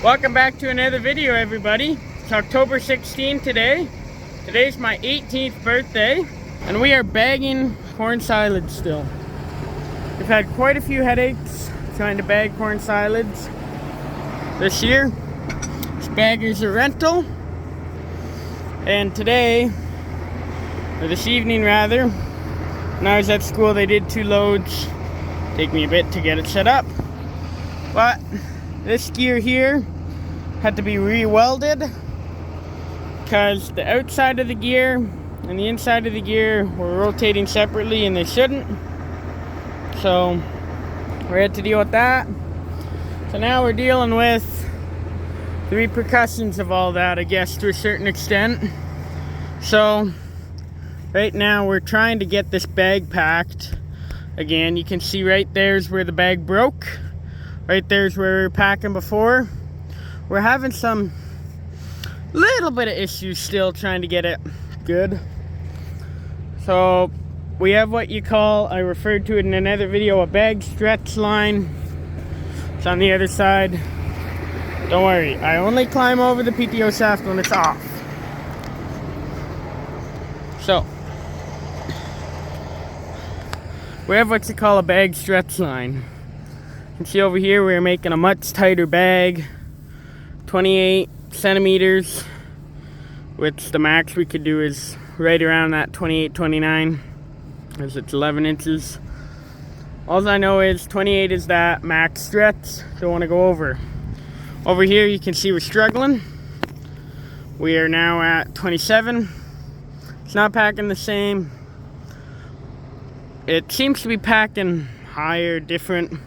Welcome back to another video, everybody. It's October 16th today. Today's my 18th birthday, and we are bagging corn silage still. We've had quite a few headaches trying to bag corn silage this year. This bagger's a rental, and today, or this evening rather, when I was at school, they did 2 loads. Take me a bit to get it set up, but this gear here had to be re-welded because the outside of the gear and the inside of the gear were rotating separately and they shouldn't. So we had to deal with that. So now we're dealing with the repercussions of all that, I guess, to a certain extent. So right now we're trying to get this bag packed again. You can see right there's where the bag broke. Right there's where we were packing before. We're having some little bit of issues still trying to get it good. So we have what you call, I referred to it in another video, a bag stretch line. It's on the other side. Don't worry, I only climb over the PTO shaft when it's off. So we have what you call a bag stretch line. You can see over here we're making a much tighter bag, 28 centimeters, which the max we could do is right around that 28, 29, as it's 11 inches. All I know is 28 is that max stretch. Don't want to go over. Over here you can see we're struggling. We are now at 27. It's not packing the same. It seems to be packing higher, different.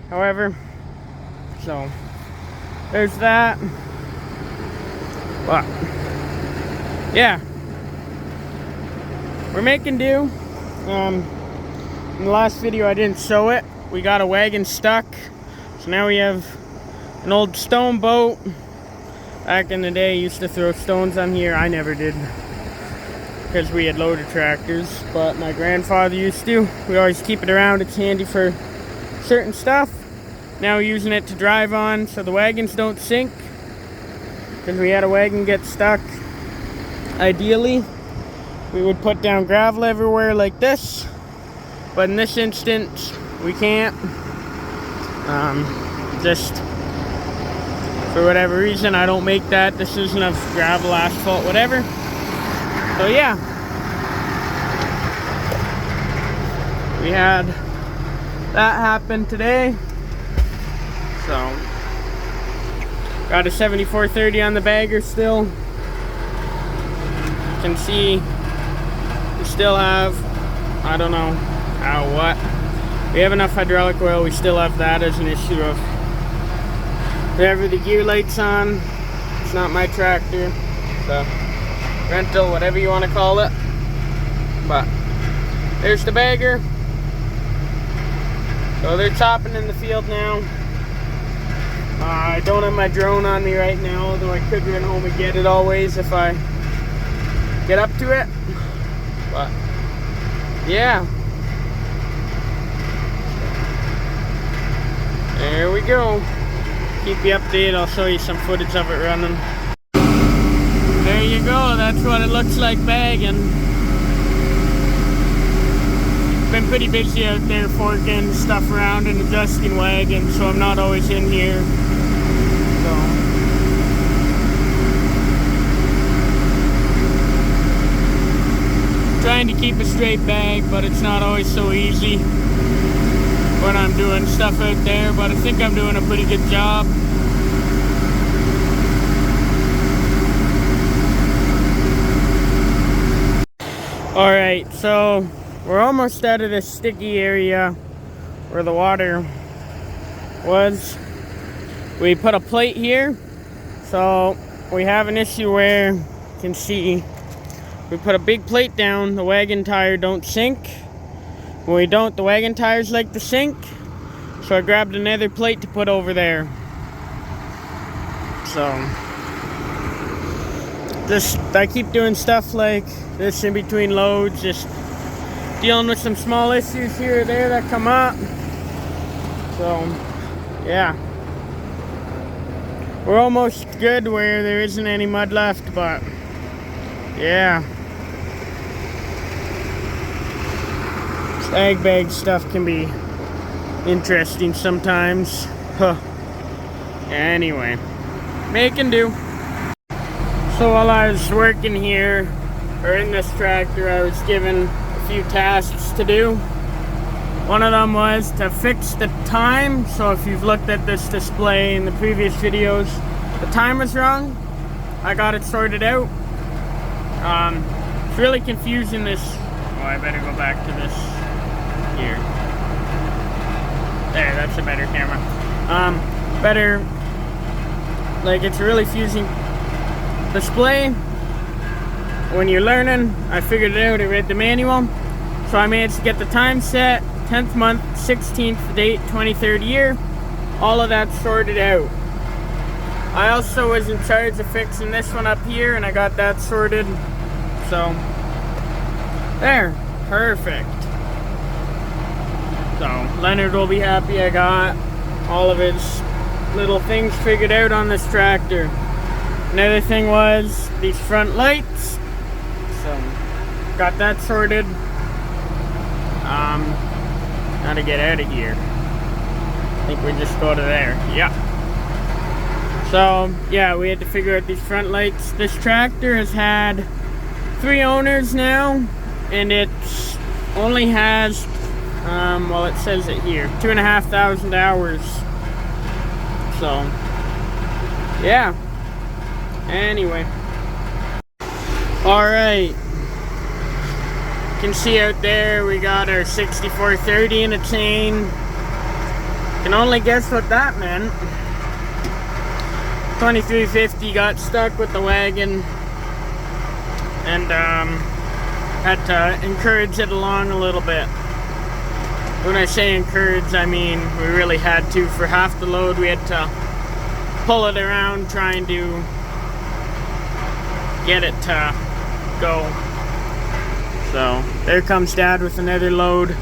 However, so there's that. But yeah, we're making do. In the last video I didn't show it. We got a wagon stuck, so now we have an old stone boat. Back in the day, used to throw stones on here. I never did, because we had loader tractors, but my grandfather used to. We always keep it around. It's handy for certain stuff. Now we're using it to drive on so the wagons don't sink, because we had a wagon get stuck. Ideally, we would put down gravel everywhere like this, but in this instance, we can't. Just for whatever reason, I don't make that decision of gravel, asphalt, whatever. So yeah, we had that happen today. So got a 7430 on the bagger still. You can see we still have, I don't know how, what. We have enough hydraulic oil. We still have that as an issue of whenever the gear light's on. It's not my tractor. So rental, whatever you want to call it. But there's the bagger. So they're chopping in the field now. I don't have my drone on me right now, although I could run home and get it always if I get up to it. But yeah, there we go. Keep you updated. I'll show you some footage of it running. There you go, that's what it looks like bagging. Been pretty busy out there forking stuff around and adjusting wagons, so I'm not always in here. So trying to keep a straight bag, but it's not always so easy when I'm doing stuff out there, but I think I'm doing a pretty good job. Alright, so we're almost out of this sticky area where the water was. We put a plate here, so we have an issue where you can see we put a big plate down, the wagon tire don't sink. When we don't, the wagon tires like to sink. So I grabbed another plate to put over there. So just I keep doing stuff like this in between loads, just dealing with some small issues here or there that come up. So yeah, we're almost good where there isn't any mud left, but yeah. Ag bag stuff can be interesting sometimes. Huh. Anyway, making do. So while I was working here, or in this tractor, I was given a few tasks to do. One of them was to fix the time. So if you've looked at this display in the previous videos, the time was wrong. I got it sorted out. It's really confusing this. Oh, I better go back to this here. There, that's a better camera. Like, it's a really confusing display. When you're learning, I figured it out. I read the manual. So I managed to get the time set, 10th month, 16th date, 23rd year. All of that sorted out. I also was in charge of fixing this one up here, and I got that sorted. So, there. Perfect. So, Leonard will be happy I got all of his little things figured out on this tractor. Another thing was these front lights. So, got that sorted. How to get out of here. I think we just go to there. Yeah. So, yeah, we had to figure out these front lights. This tractor has had 3 owners now, and it only has, well, it says it here, 2,500 hours. So, yeah. Anyway. Alright. You can see out there we got our 6430 in a chain. Can only guess what that meant. 2350 got stuck with the wagon, and had to encourage it along a little bit. When I say encourage, I mean we really had to. For half the load we had to pull it around trying to get it to go. So there comes Dad with another load.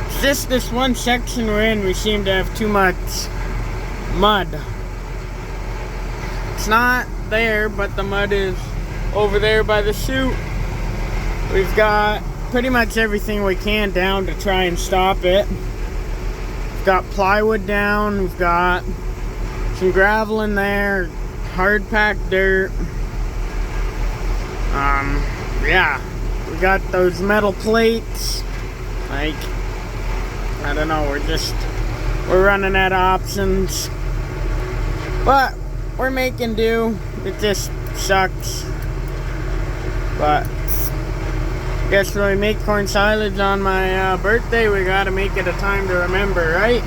It's just this one section we're in, we seem to have too much mud. It's not there, but the mud is over there by the chute. We've got pretty much everything we can down to try and stop it. We've got plywood down, we've got some gravel in there, hard packed dirt. Yeah, we got those metal plates. Like, I don't know, we're running out of options. But we're making do. It just sucks. But I guess when we make corn silage on my birthday, we gotta make it a time to remember, right?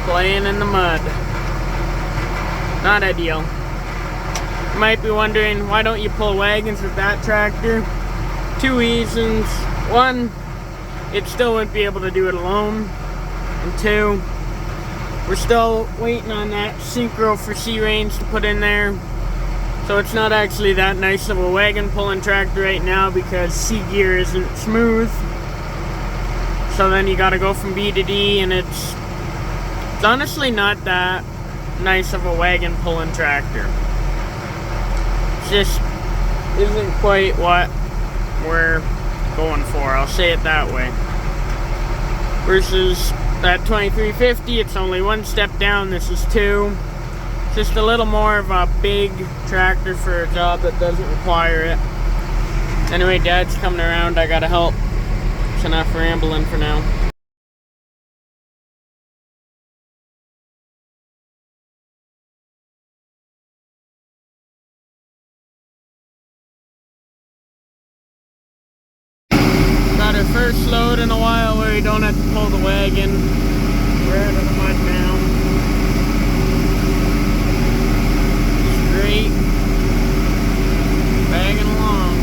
Playing in the mud. Not ideal. You might be wondering, why don't you pull wagons with that tractor? 2 reasons. 1, it still wouldn't be able to do it alone. And 2, we're still waiting on that synchro for C-range to put in there. So it's not actually that nice of a wagon pulling tractor right now because C gear isn't smooth. So then you gotta go from B to D, and it's honestly not that nice of a wagon pulling tractor. It just isn't quite what we're going for, I'll say it that way. Versus that 2350, it's only 1 step down, this is 2. Just a little more of a big tractor for a job that doesn't require it. Anyway, Dad's coming around, I gotta help. It's enough rambling for now. Got our first load in a while where we don't have to pull the wagon. We're out of the mud now. Great. Bagging along.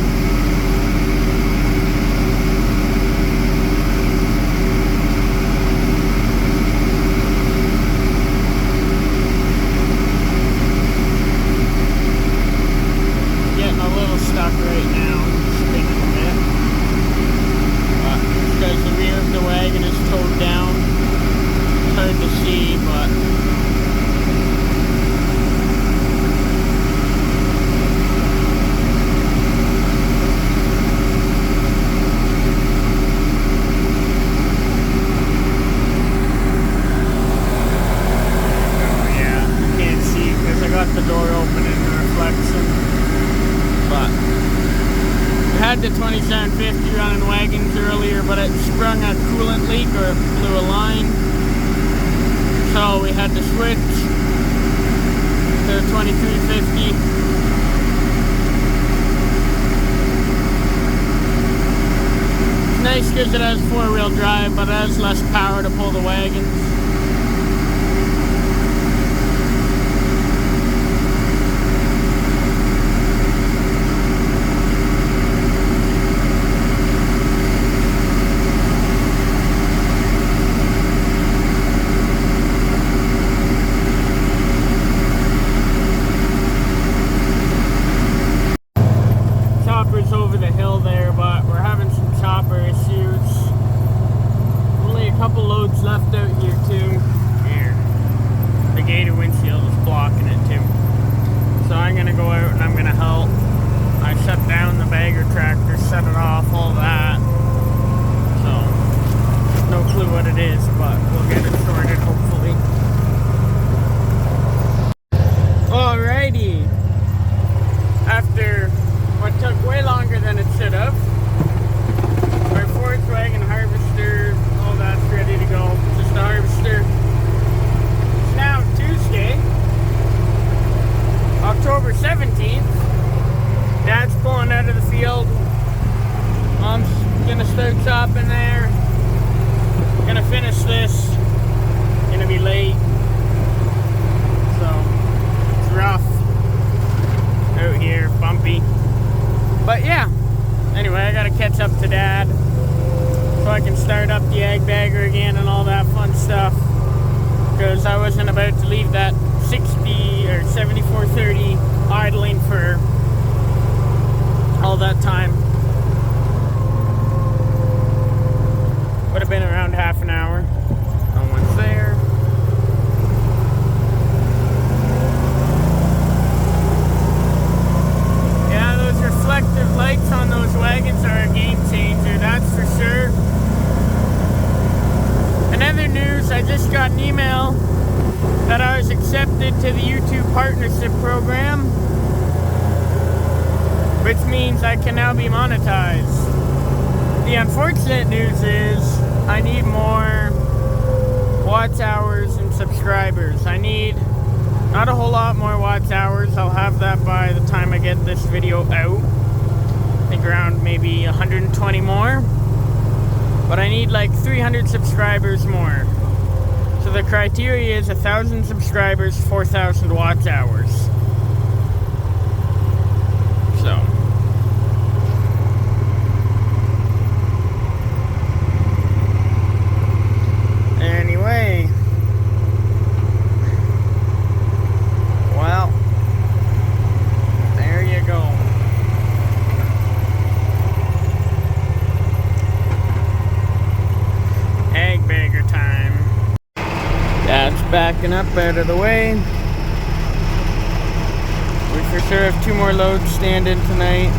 Getting a little stuck right now. Spinning a bit. Because the rear of the wagon is towed down. had the 2750 running wagons earlier, but it sprung a coolant leak or it blew a line. So we had to switch to the 2350. It's nice because it has four-wheel drive, but it has less power to pull the wagons. Over the hill there, but we're having some chopper issues. Only a couple loads left out here too. Here, the gated windshield is blocking it too. So I'm gonna go out and I'm gonna help. I shut down the bagger tractor, shut it off, all that. So no clue what it is, but we'll get it sorted hopefully. Alrighty. After what took way longer than it should have, our fourth wagon harvester, all that's ready to go. Just the harvester. It's now Tuesday, October 17th. Dad's pulling out of the field. Mom's gonna start chopping there. Gonna finish this. Gonna be late. So it's rough out here, bumpy. But yeah, anyway, I gotta catch up to Dad so I can start up the ag bagger again and all that fun stuff, because I wasn't about to leave that 60 or 7430 idling for all that time. Would have been around half an hour. No one's there. Reflective lights on those wagons are a game changer, that's for sure. In other news, I just got an email that I was accepted to the YouTube partnership program, which means I can now be monetized. The unfortunate news is I need more watch hours and subscribers. I need not a whole lot more watch hours. I'll have that by the time I get this video out. I think around maybe 120 more. But I need like 300 subscribers more. So the criteria is 1,000 subscribers, 4,000 watch hours. So. Anyway. Well, there you go. Ag bagger time. That's backing up out of the way. We for sure have 2 more loads standing tonight.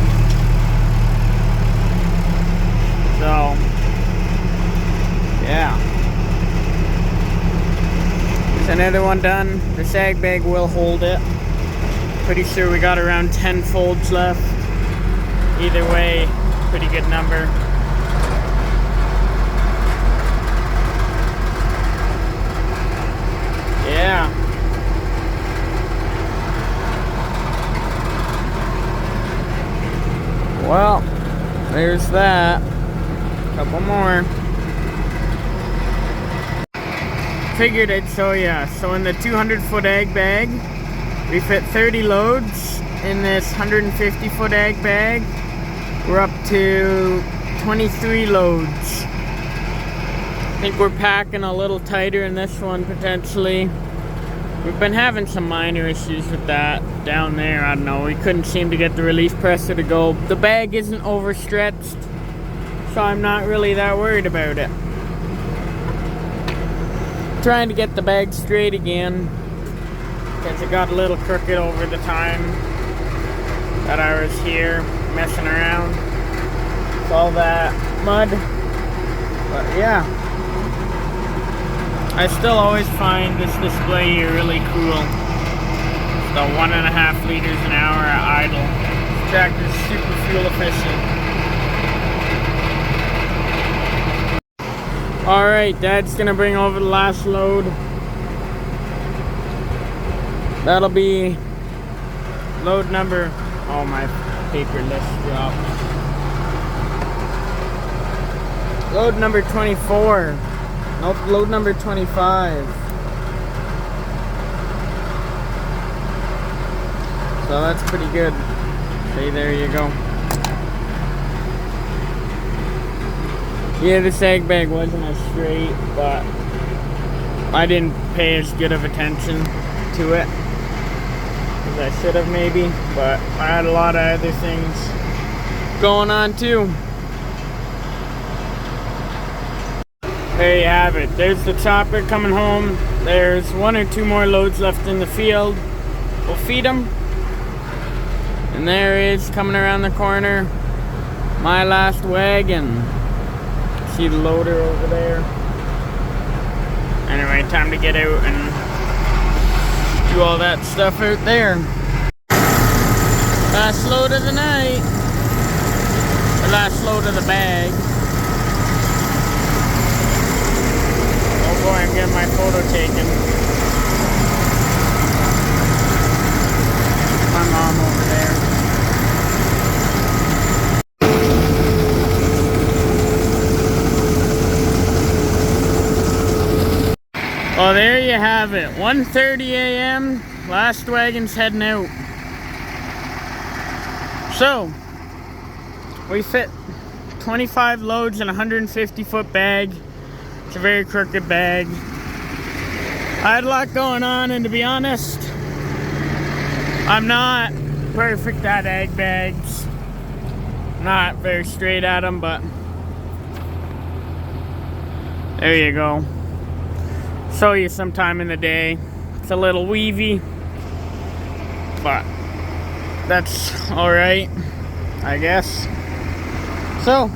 So, yeah. There's another one done. This ag bag will hold it. Pretty sure we got around 10 folds left. Either way, pretty good number. Yeah. Well, there's that. Couple more. Figured I'd show ya. So in the 200-foot ag bag, we fit 30 loads. In this 150-foot ag bag, we're up to 23 loads. I think we're packing a little tighter in this one potentially. We've been having some minor issues with that down there. I don't know, we couldn't seem to get the relief presser to go. The bag isn't overstretched, so I'm not really that worried about it. Trying to get the bag straight again, because it got a little crooked over the time that I was here messing around with all that mud. But yeah, I still always find this display here really cool. It's the 1.5 liters an hour at idle. This tractor's super fuel efficient. Alright, Dad's gonna bring over the last load. That'll be load number... Oh, my paper list dropped. Load number 24. Nope, load number 25. So that's pretty good. See, there you go. Yeah, this egg bag wasn't as straight, but I didn't pay as good of attention to it as I should have maybe, but I had a lot of other things going on too. There you have it. There's the chopper coming home. There's 1 or 2 more loads left in the field. We'll feed them. And there is, coming around the corner, my last wagon. See the loader over there. Anyway, time to get out and do all that stuff out there. Last load of the night. Or last load of the bag. Oh boy, I'm getting my photo taken. My mom over there. Well, there you have it. 1:30 a.m. Last wagon's heading out. So, we fit 25 loads in a 150-foot bag. It's a very crooked bag. I had a lot going on, and to be honest, I'm not perfect at egg bags. Not very straight at them, but there you go. Show you sometime in the day. It's a little weavy, but that's alright, I guess. So,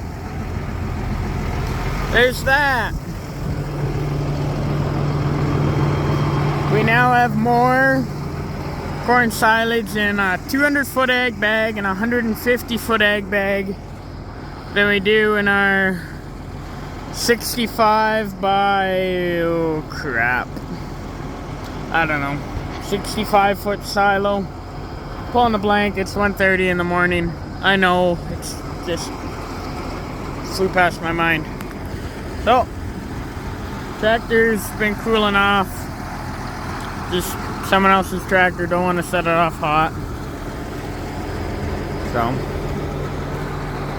there's that. We now have more corn silage in a 200-foot egg bag and a 150-foot egg bag than we do in our 65 by, oh crap, I don't know, 65-foot silo. Pulling the blank, it's 1:30 in the morning. I know, it's just flew past my mind. So, tractor's been cooling off. Just someone else's tractor, don't want to set it off hot. So,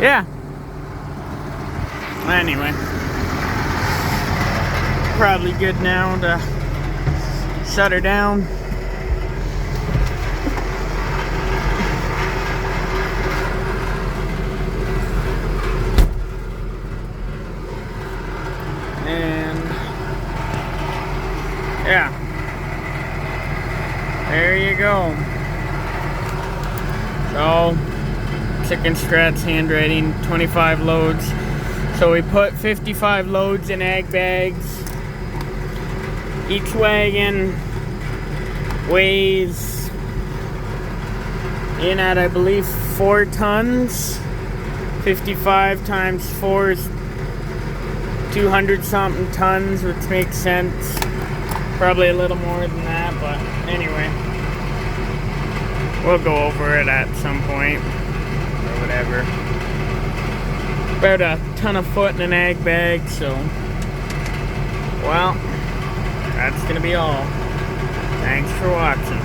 yeah. Anyway. Probably good now to shut her down. And yeah, there you go. So, chicken scratch handwriting, 25 loads. So we put 55 loads in egg bags. Each wagon weighs in at, I believe, 4 tons. 55 times 4 is 200 something tons, which makes sense. Probably a little more than that, but anyway. We'll go over it at some point, or whatever. About a ton of foot in an egg bag, so, well, that's gonna be all. Thanks for watching.